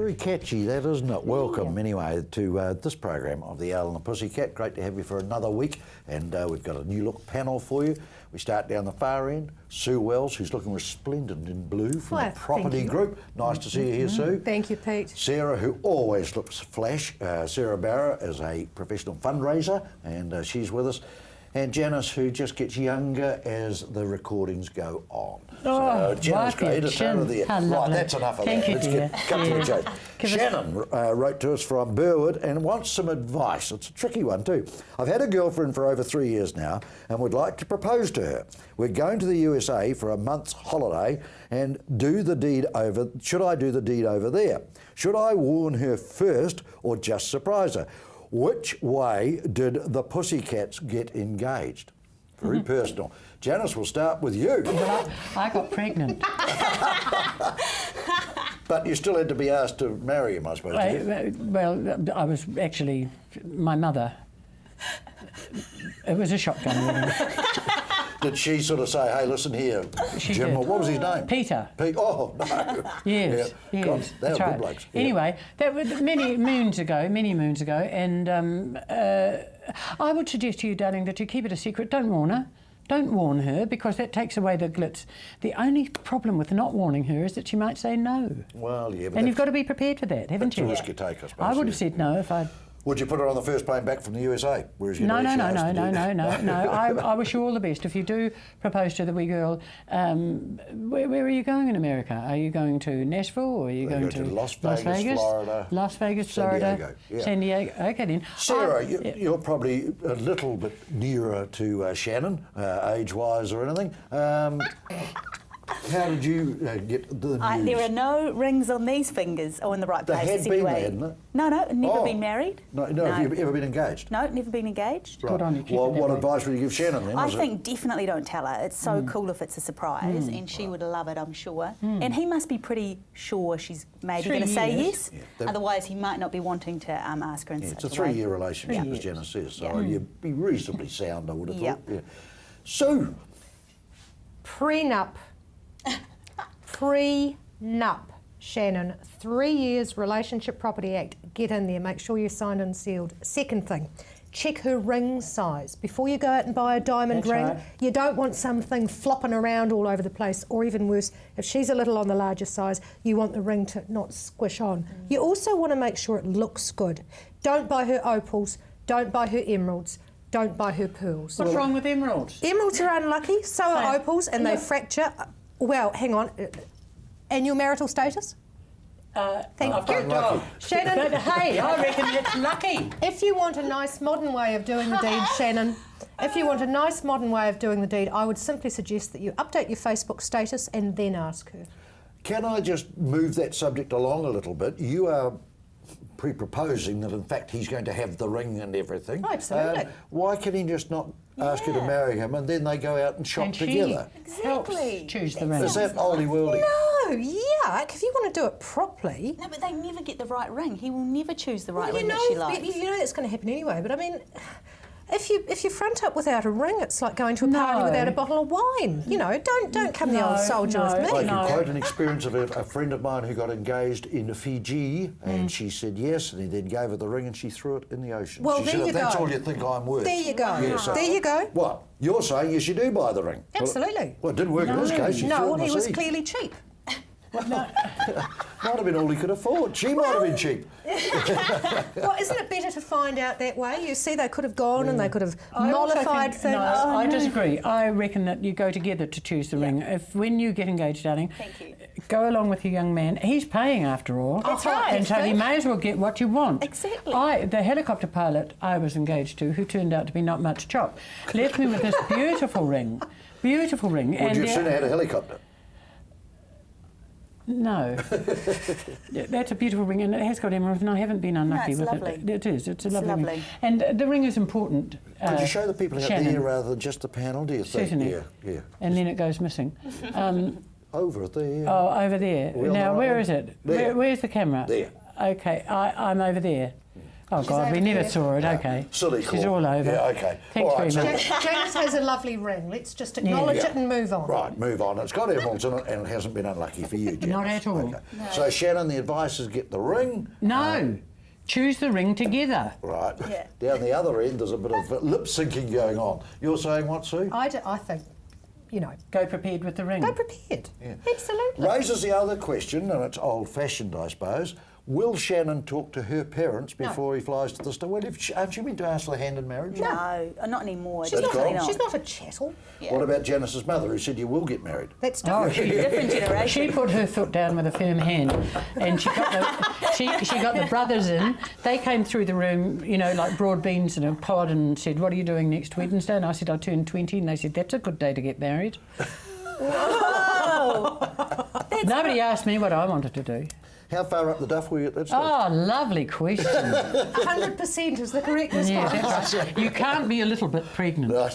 Very catchy, that, isn't it? Welcome, anyway, to this program of the Owl and the Pussycat. Great to have you for another week, and we've got a new look panel for you. We start down the far end. Sue Wells, who's looking resplendent in blue from the Property Group. Nice to see you here, Sue. Thank you, Pete. Sarah, who always looks flash. Sarah Barra is a professional fundraiser, and she's with us. And Janice, who just gets younger as the recordings go on. Oh, so Janice great as part of the... Right, that's enough of that. Let's get cut to the chase. Shannon wrote to us from Burwood and wants some advice. It's a tricky one too. I've had a girlfriend for over 3 years now and would like to propose to her. We're going to the USA for a month's holiday and do the deed over... Should I do the deed over there? Should I warn her first or just surprise her? Which way did the Pussycats get engaged? Very personal. Janice, we'll start with you. Well, I got pregnant. But you still had to be asked to marry him, I suppose, did you? Well, I was actually my mother. It was a shotgun wedding. Did she sort of say, hey, listen here, She Jim, did. what was his name? Peter. Oh, no. Yes, Yeah. God, yes. they were that's good right. blokes. Yeah. Anyway, that was many moons ago, and I would suggest to you, darling, that you keep it a secret. Don't warn her. Don't warn her, because that takes away the glitz. The only problem with not warning her is that she might say no. Well, yeah, but And you've got to be prepared for that, haven't that's you? a risk you take, I suppose. I would have said no if I'd... Would you put her on the first plane back from the USA? Whereas you No. know I wish you all the best. If you do propose to the wee girl, where are you going in America? Are you going to Nashville, or are you going to Las Vegas, Florida? Las Vegas, San Florida. Diego, yeah. San Diego. Okay then. Sarah, you're probably a little bit nearer to Shannon, age-wise or anything. How did you get the news? There are no rings on these fingers, or in the right They places had been anyway. there, hadn't they? No, never Oh. been married. No, have you ever been engaged? No, never been engaged. Right. Good on you, keep Well, it that what way. advice would you give Shannon then? I was it? think definitely don't tell her. It's so cool if it's a surprise, and she would love it, I'm sure. And he must be pretty sure she's maybe 3 going to say years. yes. Yeah, Otherwise, he might not be wanting to ask her in It's such a a way. 3-year relationship, 3 as years. Janice says, so you'd be reasonably sound, I would have Yep. thought. Yeah. Sue, Prenup. Prenup. Shannon, 3 years Relationship Property Act. Get in there, make sure you're signed and sealed. Second thing, check her ring size. Before you go out and buy a diamond That's ring, right. you don't want something flopping around all over the place, or even worse, if she's a little on the larger size, you want the ring to not squish on. You also want to make sure it looks good. Don't buy her opals, don't buy her emeralds, don't buy her pearls. What's wrong with emeralds? Emeralds are unlucky, so are Hey, opals, and they fracture. Well, hang on. And your marital status? Thank I've you. got a dog. Shannon, Hey, I reckon it's lucky. if you want a nice modern way of doing the deed, Shannon, if you want a nice modern way of doing the deed, I would simply suggest that you update your Facebook status and then ask her. can I just move that subject along a little bit? You are pre-proposing that in fact he's going to have the ring and everything. Oh, absolutely. Why can he just not ask her to marry him and then they go out and shop And she together? helps Exactly. choose the ring. Is that oldie worldy? No, yuck. If you want to do it properly, No, but they never get the right ring. He will never choose the right well, ring that she likes. you know that's going to happen anyway. But I mean, if you front up without a ring, it's like going to a party No. without a bottle of wine. You know, don't come the old soldier with me. I can No. quote an experience of a friend of mine who got engaged in Fiji, and she said yes, and he then gave her the ring, and she threw it in the ocean. Well, she there said, you if that's go. all you think I'm worth. There you go. Yeah, so- There you go. What? You're saying yes, you do buy the ring? Absolutely. Well, it didn't work in this case. She threw it No, in the he was sea. clearly cheap. Might have been all he could afford. She might have been cheap. Well, isn't it better to find out that way? You see, they could have gone and they could have I also mollified think- things. No, I disagree. I reckon that you go together to choose the ring. If when you get engaged, darling, Thank you. go along with your young man. He's paying after all. That's right. And so you may as well get what you want. Exactly. The helicopter pilot I was engaged to, who turned out to be not much chop, left me with this beautiful ring. Beautiful ring. Would you have sooner had a helicopter? No. That's a beautiful ring, and it has got emeralds, and I haven't been unlucky it's with lovely. it. It is. It's a lovely ring. lovely. And the ring is important. Could you show the people out Shannon. there rather than just the panel, do you think? Certainly. Yeah. And then it goes missing. Over there. Oh, over there. Are we on the Now, right where one? is it? There. Where's the camera? There. Okay, I'm over there. Oh, God, we never saw it. OK. Silly call. She's all over. Yeah, OK. Thanks All right, very much. Janice has a lovely ring. Let's just acknowledge it and move on. Right, move on. It's got emeralds in it and it hasn't been unlucky for you, Janice. Not at all. Okay. No. So, Shannon, the advice is get the ring. No. Choose the ring together. Right. Yeah. Down the other end, there's a bit of lip syncing going on. You're saying what, Sue? I think, you know, Go prepared with the ring. go prepared. Yeah. Absolutely. Raises the other question, and it's old-fashioned, I suppose. Will Shannon talk to her parents before he flies to the state? Well, aren't you meant to ask for hand in marriage? No, not anymore. She's definitely not, not. she's not a chattel. Yeah. What about Janice's mother, who said you will get married? That's Oh, different. Different generation. She put her foot down with a firm hand, and she got the brothers in. They came through the room, you know, like broad beans in a pod, and said, "What are you doing next Wednesday?" And I said, "I turned 20," and they said, "That's a good day to get married." Nobody asked me what I wanted to do. How far up the duff were you at that stage? Oh, lovely question. 100% is the correct response. Yeah, that's right. You can't be a little bit pregnant. Right.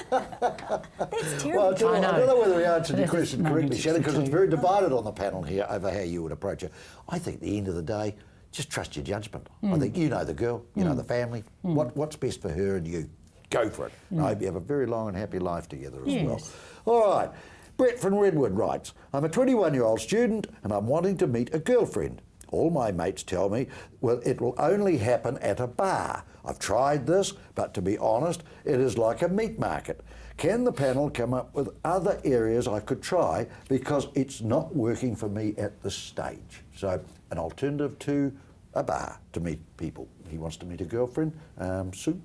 That's Well, terrible. I don't know whether we answered your This is question no, correctly, it's Shannon, because it's true. very divided on the panel here over how you would approach it. I think at the end of the day, just trust your judgment. I think you know the girl, you know the family, what's best for her and you. Go for it. And I hope you have a very long and happy life together as well. Yes. All right. Brett from Redwood writes, I'm a 21-year-old student and I'm wanting to meet a girlfriend. All my mates tell me, well, it will only happen at a bar. I've tried this, but to be honest, it is like a meat market. Can the panel come up with other areas I could try because it's not working for me at this stage? So an alternative to a bar to meet people. He wants to meet a girlfriend. Sue?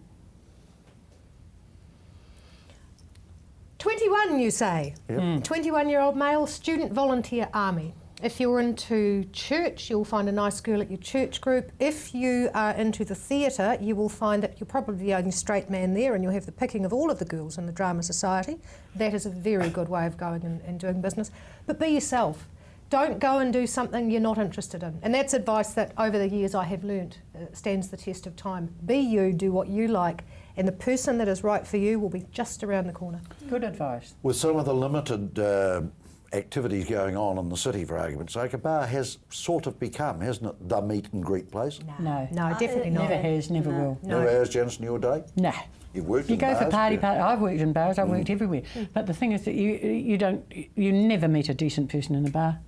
21, you say? Yep. 21-year-old male, student volunteer army. If you're into church, you'll find a nice girl at your church group. If you are into the theatre, you will find that you're probably the only straight man there and you'll have the picking of all of the girls in the drama society. That is a very good way of going and doing business. But be yourself. Don't go and do something you're not interested in. And that's advice that over the years I have learnt stands the test of time. Be you, do what you like, and the person that is right for you will be just around the corner. Good advice. With some of the limited activities going on in the city, for argument's sake, a bar has sort of become, hasn't it, the meet and greet place? No. No, definitely not. Never has, never will. Never has, Janice, in your day? No. You've worked You in go bars? for party. Yeah. I've worked in bars. I've worked everywhere. But the thing is that you never meet a decent person in a bar.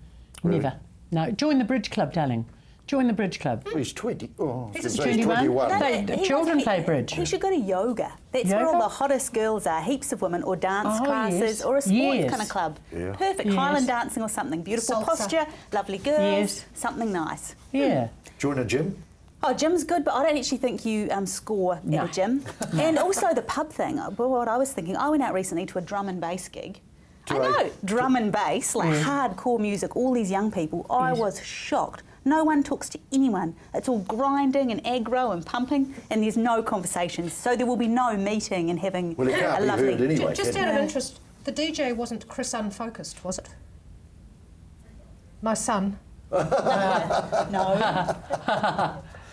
Really? Never. No. Join the bridge club, darling. Join the bridge club. Well, he's 20. Oh, I was He's gonna say 21. 21. The children play bridge. He should go to yoga. That's where all Yoga? the hottest girls are. Heaps of women, or dance Oh, classes, yes. or a sports Yes. kind of club. Yeah. Perfect. Yes. Highland dancing or something. Beautiful Salsa. posture, lovely girls, Yes. something nice. Yeah. Join a gym? Oh, gym's good, but I don't actually think you score No. at a gym. And also the pub thing. Well, what I was thinking, I went out recently to a drum and bass gig. To I a- know, drum and bass, like hardcore music, all these young people. I was shocked. No one talks to anyone. It's all grinding and aggro and pumping, and there's no conversations. So there will be no meeting and having Well, it can't a be lovely... heard anyway. Just can out it? of interest, the DJ wasn't Chris Unfocused, was it? My son. No.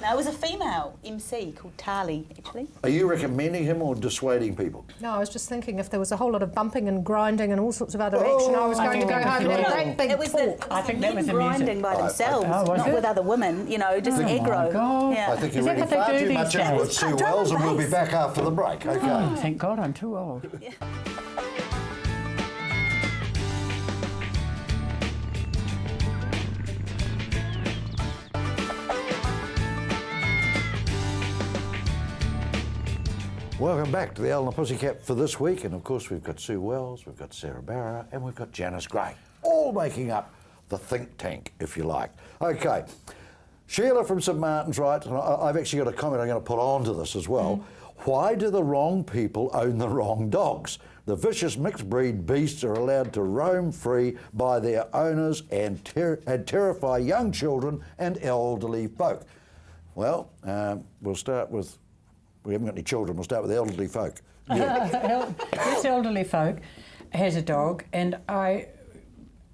No, it was a female MC called Tali, actually. Are you recommending him or dissuading people? No, I was just thinking if there was a whole lot of bumping and grinding and all sorts of other action, I was I going to think go that home was and have a the- great big It was talk. I think that was the men music. grinding by themselves, Oh, was not it? with other women, you know, just Oh, my aggro. God. Yeah. I think Is you're that reading what they far do too these much into days? it, Sue Drum and Wells, and we'll be bass. back after the break. Okay. Oh, thank God I'm too old. Welcome back to the Owl and the Pussycat for this week, and of course we've got Sue Wells, we've got Sarah Barra, and we've got Janice Gray, all making up the think tank, if you like. Okay, Sheila from St Martin's writes, and I've actually got a comment I'm going to put onto this as well. Why do the wrong people own the wrong dogs? The vicious mixed breed beasts are allowed to roam free by their owners and terrify young children and elderly folk. Well, we'll start with, we haven't got any children, we'll start with elderly folk. Yeah. This elderly folk has a dog, and I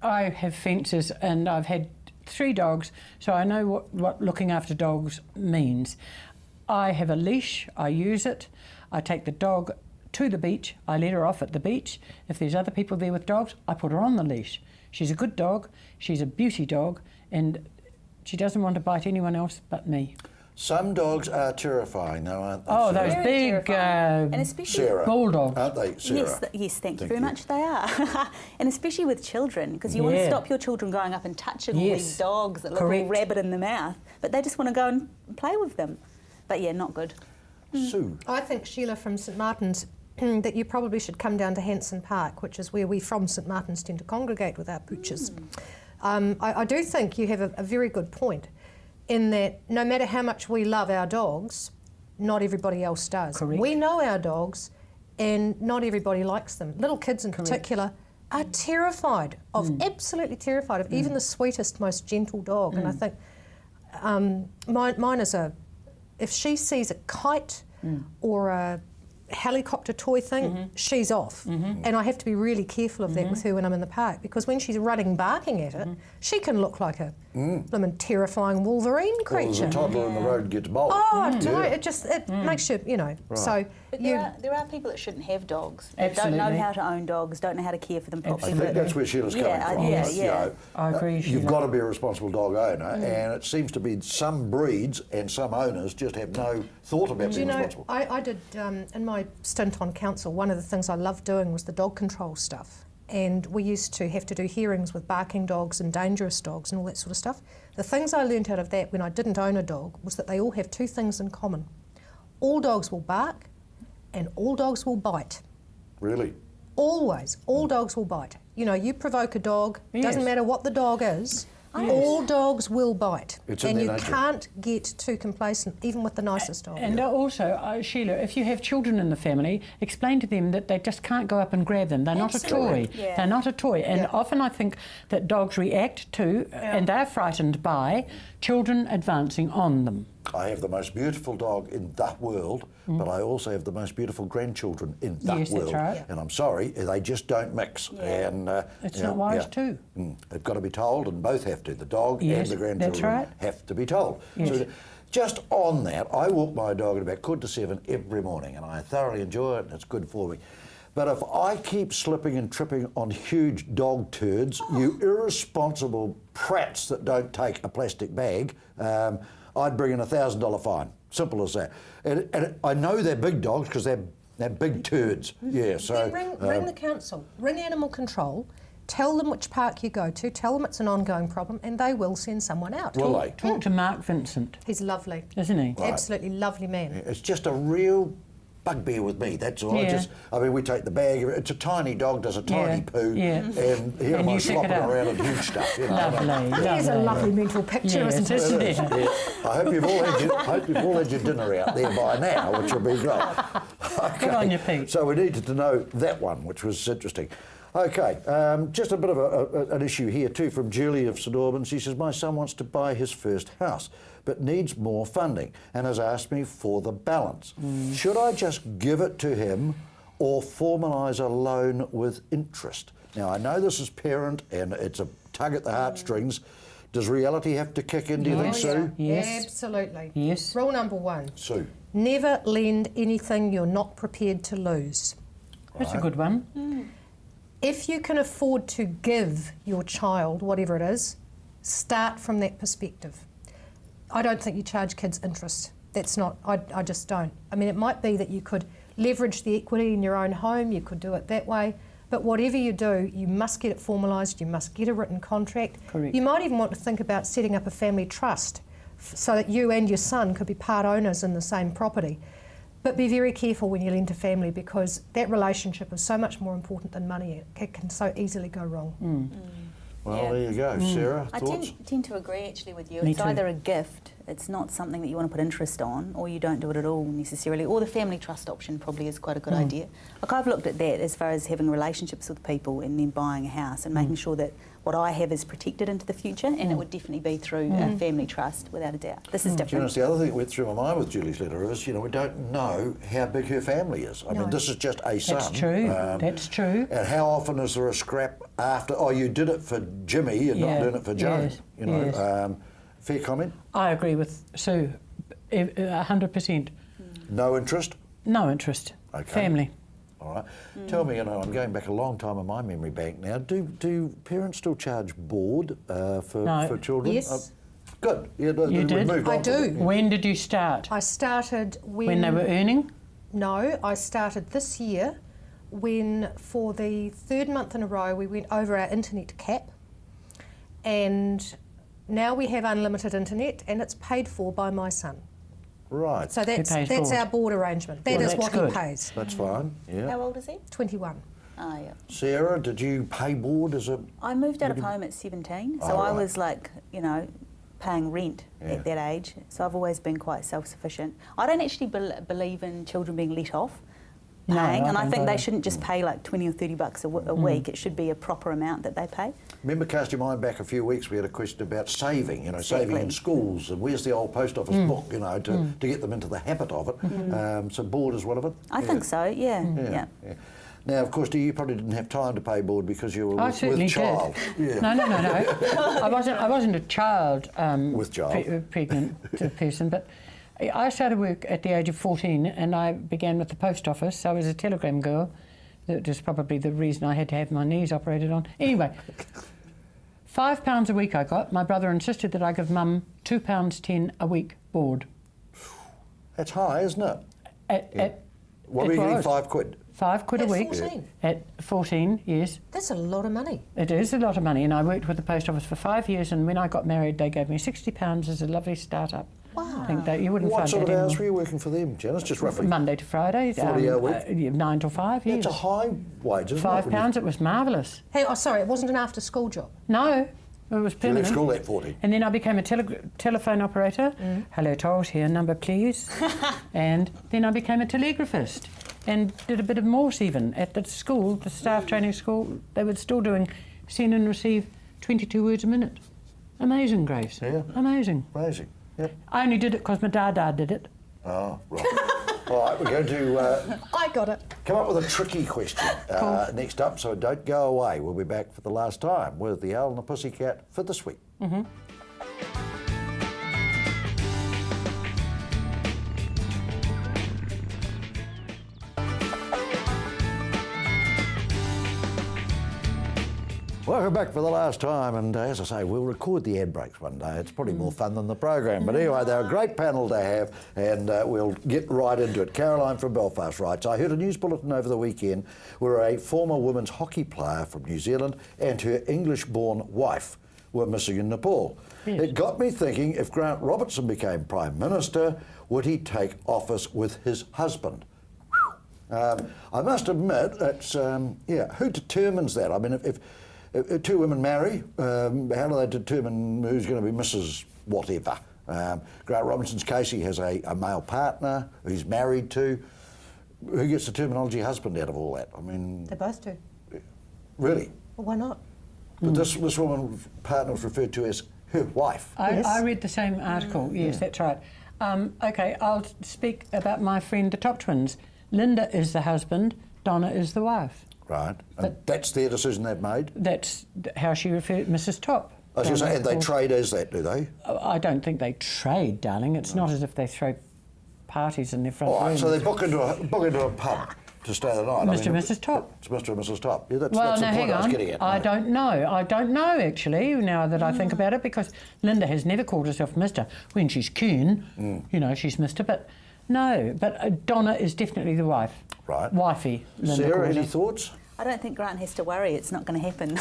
have fences, and I've had 3 dogs, so I know what looking after dogs means. I have a leash, I use it, I take the dog to the beach, I let her off at the beach. If there's other people there with dogs, I put her on the leash. She's a good dog, she's a beauty dog, and she doesn't want to bite anyone else but me. Some dogs are terrifying, though, aren't they? Oh, Sarah? those Very big terrifying. And especially Sarah, bulldogs. aren't they, Sarah? Yes, thank you very much. They are, and especially with children, because you want to stop your children going up and touching all these dogs that look all rabid in the mouth, but they just want to go and play with them. But yeah, not good. Sue. I think, Sheila from St Martin's, that you probably should come down to Hanson Park, which is where we from St Martin's tend to congregate with our pooches. I do think you have a very good point in that no matter how much we love our dogs, not everybody else does. Correct. We know our dogs and not everybody likes them. Little kids in particular are terrified of, absolutely terrified of even the sweetest, most gentle dog. And I think mine is if she sees a kite or a helicopter toy thing, she's off. And I have to be really careful of that with her when I'm in the park, because when she's running barking at it, she can look like a blooming terrifying Wolverine creature. Well, there's a toddler in the road gets bold. Oh, it makes you, Right. so But you... there are people that shouldn't have dogs. That Absolutely. don't know how to own dogs, don't know how to care for them properly. I think that's where Sheila's coming from. Yeah. I agree, You've Sheila. got to be a responsible dog owner, and it seems to be some breeds and some owners just have no thought about being responsible. I did, in my stint on council, one of the things I loved doing was the dog control stuff. And we used to have to do hearings with barking dogs and dangerous dogs and all that sort of stuff. The things I learnt out of that when I didn't own a dog was that they all have two things in common. All dogs will bark and all dogs will bite. Really? Always. All dogs will bite. You know, you provoke a dog, doesn't matter what the dog is, all dogs will bite. It's in and their you nature. can't get too complacent, even with the nicest dog. And also, Sheila, if you have children in the family, explain to them that they just can't go up and grab them. They're not a toy. Yeah. They're not a toy. And often I think that dogs react to, and they're frightened by, children advancing on them. I have the most beautiful dog in the world, but I also have the most beautiful grandchildren in the Yes, that's world. right. And I'm sorry, they just don't mix. And It's not wise too. They've got to be told, and both have to. The dog and Yes, the grandchildren that's right. have to be told. Yes. So just on that, I walk my dog at about 6:45 every morning, and I thoroughly enjoy it, and it's good for me. But if I keep slipping and tripping on huge dog turds, you irresponsible prats that don't take a plastic bag, I'd bring in $1,000 fine. Simple as that. And I know they're big dogs because they're big turds. Yeah, so... Then ring the council, ring animal control, tell them which park you go to, tell them it's an ongoing problem, and they will send someone out. Will they? Talk to Mark Vincent, He's lovely. isn't he? Absolutely lovely man. It's just a real bugbear with me, that's all. I mean, we take the bag, it's a tiny dog, does a tiny poo, and here am I you pick slopping it up. around in huge stuff. You know, Lovely. Here's a lovely mental picture, Yes, isn't it? isn't it? Yeah. I hope you've all had your dinner out there by now, which will be great. Okay. Good on you, Pete. So we needed to know that one, which was interesting. Okay, just a bit of an issue here too from Julie of St Albans. She says, my son wants to buy his first house, but needs more funding and has asked me for the balance. Should I just give it to him or formalise a loan with interest? Now, I know this is parent and it's a tug at the heartstrings. Does reality have to kick in, do you think, Sue? Yes. Absolutely. Yes. Rule number one, Sue. never lend anything you're not prepared to lose. That's a good one. If you can afford to give your child whatever it is, start from that perspective. I don't think you charge kids interest. That's not, I just don't. I mean, it might be that you could leverage the equity in your own home, you could do it that way, but whatever you do, you must get it formalised, you must get a written contract. Correct. You might even want to think about setting up a family trust so that you and your son could be part owners in the same property. But be very careful when you lend to family, because that relationship is so much more important than money. It can so easily go wrong. Well, there you go. Sarah, I thoughts? tend to agree actually with you. Me It's too. either a gift, it's not something that you want to put interest on, or you don't do it at all necessarily, or the family trust option probably is quite a good idea. Like, I've looked at that as far as having relationships with people and then buying a house and making sure that what I have is protected into the future, and it would definitely be through a family trust, without a doubt. This is Do you different. know, the other thing that went through my mind with Julie's letter is, you know, we don't know how big her family is. I mean, this is just a son. That's true. That's true. And how often is there a scrap after, oh, you did it for Jimmy and not doing it for Joan? Yes, You know, yes. fair comment? I agree with Sue, 100%. No interest? No interest. Okay. Family. All right. Tell me, you know, I'm going back a long time in my memory bank now. Do parents still charge board for children? Yes. Good. You we've did? moved on I to do. it. When did you start? I started When they were earning? No, I started this year when for the third month in a row we went over our internet cap, and now we have unlimited internet and it's paid for by my son. Right. So that's board? our board arrangement. That Well, is that's what good. he pays. That's fine. Yeah. How old is he? 21. Oh, yeah. Sarah, did you pay board as a... I moved out of home at 17, so Oh, I right. was like, you know, paying rent Yeah. at that age. So I've always been quite self-sufficient. I don't actually believe in children being let off No, paying, I and I don't think they either. shouldn't just pay like 20 or 30 bucks a week. It should be a proper amount that they pay. Remember, cast your mind back a few weeks, we had a question about saving, saving in Exactly. schools, and where's the old post office book, to get them into the habit of it. So board is one of it? I think so, yeah. Yeah. Now, of course, you probably didn't have time to pay board because you were I with certainly child. did. Yeah. No. I wasn't a child. With child. Pregnant person, but I started work at the age of 14, and I began with the post office. I was a telegram girl. That was probably the reason I had to have my knees operated on. Anyway, £5 a week I got. My brother insisted that I give Mum £2.10 a week board. That's high, isn't it? What were it you getting, was. £5? £5 a At week. 14? At 14, yes. That's a lot of money. It is a lot of money, and I worked with the post office for 5 years, and when I got married, they gave me £60 as a lovely start-up. Wow. I think that you wouldn't What find sort that of hours anymore. were you working for them, Janice? Just roughly? Monday to Friday. 40-hour week? 9 till 5, yes. It's a high wage, isn't it? £5, it was marvellous. Hey, sorry, it wasn't an after-school job. No, it was You left permanent. school at 14. And then I became a telephone operator. Hello, Told here, number please. And then I became a telegraphist and did a bit of Morse even. At the school, the staff training school, they were still doing send and receive 22 words a minute. Amazing, Grace. Yeah. Amazing. Amazing. Yep. I only did it because my dad did it. Oh, right. All right, we're going to I got it. come up with a tricky question next up, so don't go away. We'll be back for the last time with the Owl and the Pussycat for this week. Welcome back for the last time, and as I say, we'll record the ad breaks one day. It's probably more fun than the program, but anyway, they're a great panel to have, and we'll get right into it. Caroline from Belfast writes, I heard a news bulletin over the weekend where a former women's hockey player from New Zealand and her English-born wife were missing in Nepal. Yes. It got me thinking, if Grant Robertson became Prime Minister, would he take office with his husband? I must admit, it's, who determines that? I mean, if two women marry, how do they determine who's going to be Mrs. whatever? Grant Robinson's case, he has a male partner who he's married to. Who gets the terminology husband out of all that? I mean... They both do. Really? Well, why not? But this woman's partner was referred to as her wife. Yes. I read the same article, yes, that's right. OK, I'll speak about my friend, the Top Twins. Linda is the husband, Donna is the wife. Right. And that's their decision they've made? That's how she referred Mrs. Top. I was going to say, and they Donna, trade as that, do they? I don't think they trade, darling. It's not as if they throw parties in their front All right, room. so they book into a pub to stay the night. Mr. and Mrs. Top. It's Mr. and Mrs. Top. Yeah, that's Well, the now point hang I was on. getting at. I no. don't know. I don't know, actually, now that I think about it, because Linda has never called herself Mr. When she's keen, she's Mr. But no, but Donna is definitely the wife. Right. Wifey, Linda Sarah, calls any her. thoughts? I don't think Grant has to worry. It's not going to happen.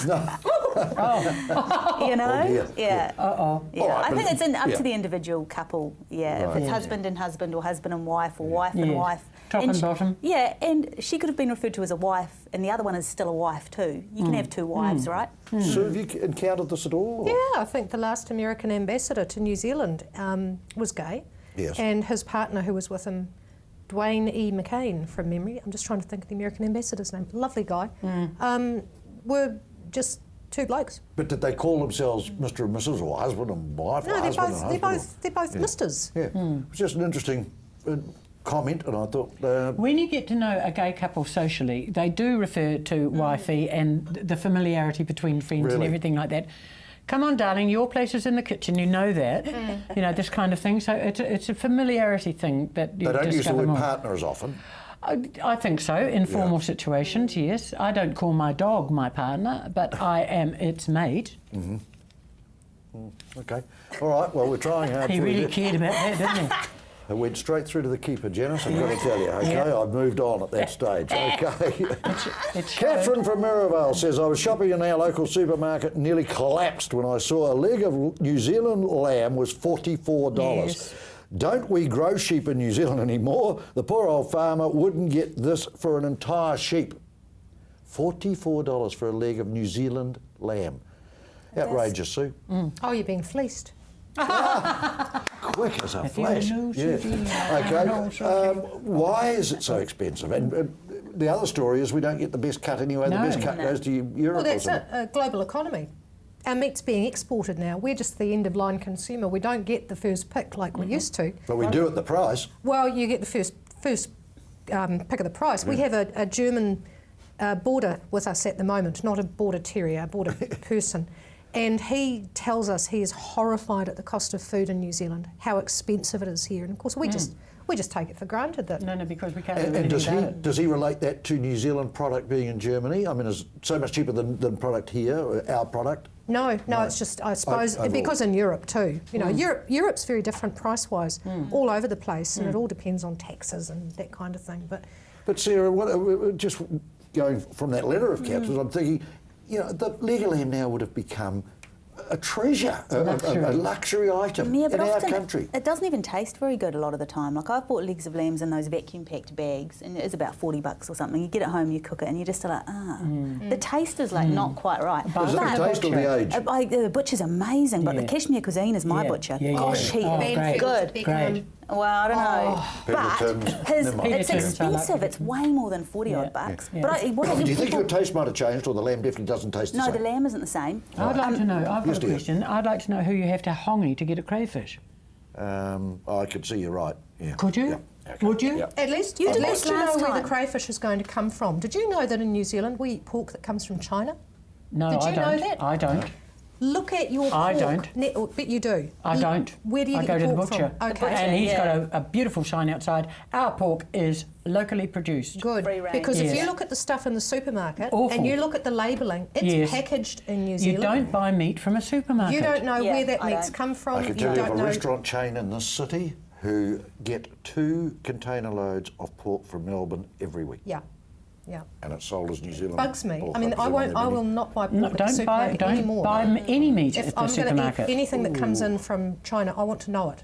Oh, You know? Oh, dear. Yeah. uh-oh. Yeah, All right, I but think it's up yeah. to the individual couple. Yeah, Right. if it's Yeah. husband and husband, or husband and wife, or wife and Yes. wife. Top and she- bottom. Yeah, and she could have been referred to as a wife, and the other one is still a wife too. You can have two wives, right? So have you encountered this at all? or- Yeah, I think the last American ambassador to New Zealand was gay. Yes. And his partner who was with him, Dwayne E. McCain, from memory, I'm just trying to think of the American ambassador's name, lovely guy, were just two blokes. But did they call themselves Mr. and Mrs. or husband and wife? No, or they're husband both, and they're husband both, they're both misters. Yeah, it was just an interesting comment, and I thought... When you get to know a gay couple socially, they do refer to wifey and the familiarity between friends and Really? everything like that. Come on, darling, your place is in the kitchen, you know that. You know, this kind of thing. So it's a familiarity thing that you they don't use the discover word more. partner as often. I think so, in formal situations, yes. I don't call my dog my partner, but I am its mate. Okay. All right. Well, we're trying hard. He for really you. cared about that, didn't he? I went straight through to the keeper, Janice. I've got to tell you. Okay, I've moved on at that stage. Okay. It's Catherine from Mirabelle says, I was shopping in our local supermarket and nearly collapsed when I saw a leg of New Zealand lamb was $44. Yes. Don't we grow sheep in New Zealand anymore? The poor old farmer wouldn't get this for an entire sheep. $44 for a leg of New Zealand lamb. Outrageous, Sue. Oh, you're being fleeced. Quick as a If you flash. knew, Susie, Okay. Why is it so expensive? And the other story is we don't get the best cut anyway. No. The best cut goes to Europe. Well, that's or something. a global economy. Our meat's being exported now. We're just the end-of-line consumer. We don't get the first pick like we used to. But we do at the price. Well, you get the first pick of the price. We have a German border with us at the moment, not a border terrier, a border person. And he tells us he is horrified at the cost of food in New Zealand, how expensive it is here. And of course, we just take it for granted that. No, because we can't do And anything about it. does he relate that to New Zealand product being in Germany? I mean, is it so much cheaper than product here, our product? No, it's just, I suppose, because in Europe too. You know, Europe's very different price-wise, all over the place, and it all depends on taxes and that kind of thing. But Sarah, just going from that letter of Cap's, I'm thinking, you know, the leg of lamb now would have become a treasure, a luxury item in our country. It doesn't even taste very good a lot of the time. Like, I've bought legs of lambs in those vacuum-packed bags, and it is about $40 or something. You get it home, you cook it, and you're just like, the taste is like not quite right. Is it the taste or the age? The butcher's amazing, but the Kashmir cuisine is my butcher. Gosh, he's good. Great. Well, I don't know. But it's Peter expensive. It's way more than 40 odd bucks. But Do you think your taste might have changed, or the lamb definitely doesn't taste the No, same? the lamb isn't the same. I'd like to know, I've got Yes, a dear. question. I'd like to know who you have to hongi to get a crayfish. I could see you're right. Yeah. Could you? Yeah. Okay. Would you? Yeah. At least You you did know this last where the time. crayfish is going to come from. Did you know that in New Zealand we eat pork that comes from China? No, Did I you don't. know that? I don't. Look at your pork. I don't. Bet you do. I don't. Where do you I get go your to the pork butcher. from? Okay. And he's Yeah. got a beautiful sign outside. Our pork is locally produced. Good. Free range. Because if Yes. you look at the stuff in the supermarket Awful. and you look at the labelling, it's Yes. packaged in New You Zealand. don't buy meat from a supermarket. You don't know Yeah, where that I meat's don't. come from. I can tell you of don't a know. restaurant chain in this city who get 2 container loads of pork from Melbourne every week. Yeah. Yeah. And it's sold as New Zealand. Bugs me. pork, I mean, obviously, on I their will menu. not buy pork No, at the don't buy supermarket anymore. any meat If at the I'm going to eat supermarket. anything that comes in from China, I want to know it.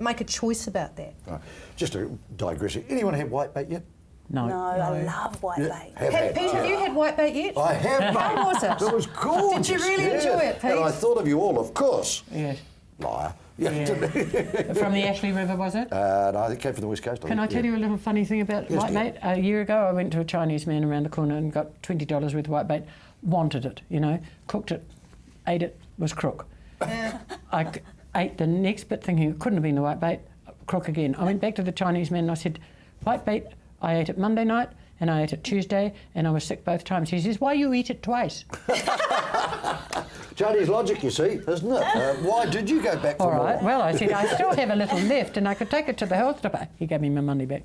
Make a choice about that. Right. Just a digression. Anyone had whitebait yet? No. No, I love whitebait. Pete, have you had whitebait yet? I have. How was it? It was gorgeous. Did you really enjoy it, Pete? And I thought of you all, of course. Yes. Liar. Yeah. From the Ashley River, was it? No, I think it came from the West Coast. Can I tell you a little funny thing about Yes, whitebait? A year ago, I went to a Chinese man around the corner and got $20 worth of whitebait. Wanted it, you know, cooked it, ate it, was crook. I ate the next bit thinking it couldn't have been the whitebait, crook again. I went back to the Chinese man and I said, whitebait, I ate it Monday night and I ate it Tuesday and I was sick both times. He says, why you eat it twice? Chinese logic, you see, isn't it? Why did you go back for All more? right, well, I said, I still have a little left and I could take it to the health department. He gave me my money back.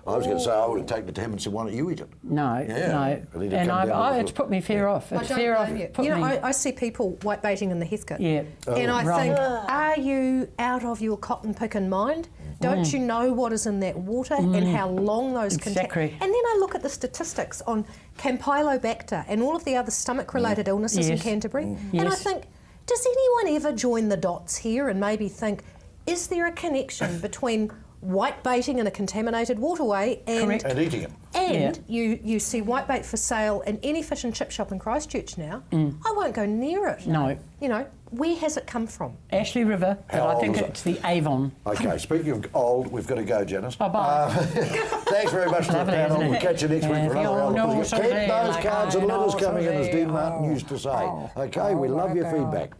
I was going to say I would have taken it to him and said, why don't you eat it? No, Yeah. no. And he'd have And come down with it's it. put me fair off. I It's don't fair off. blame you. Put You know, me- I see people whitebaiting in the Heathcote. Yeah. And I Right. think, are you out of your cotton picking mind? Don't you know what is in that water and how long those Exactly. And then I look at the statistics on Campylobacter and all of the other stomach-related illnesses in Yes. Canterbury, and I Yes. think, does anyone ever join the dots here and maybe think, is there a connection between whitebaiting in a contaminated waterway and Correct. And eating it. and you see whitebait for sale in any fish and chip shop in Christchurch now? I won't go near it. No. You know, where has it come from? Ashley River, but How I old think is it? it's the Avon. Okay, speaking of old, we've got to go, Janice. Bye-bye. Thanks very much to the Lovely, panel. isn't it? We'll catch you next week Yeah, for another round of you'll know Pussycats. Keep someday, those like cards I and letters know coming in, as someday. Dean Martin used to say. Okay, we love your feedback.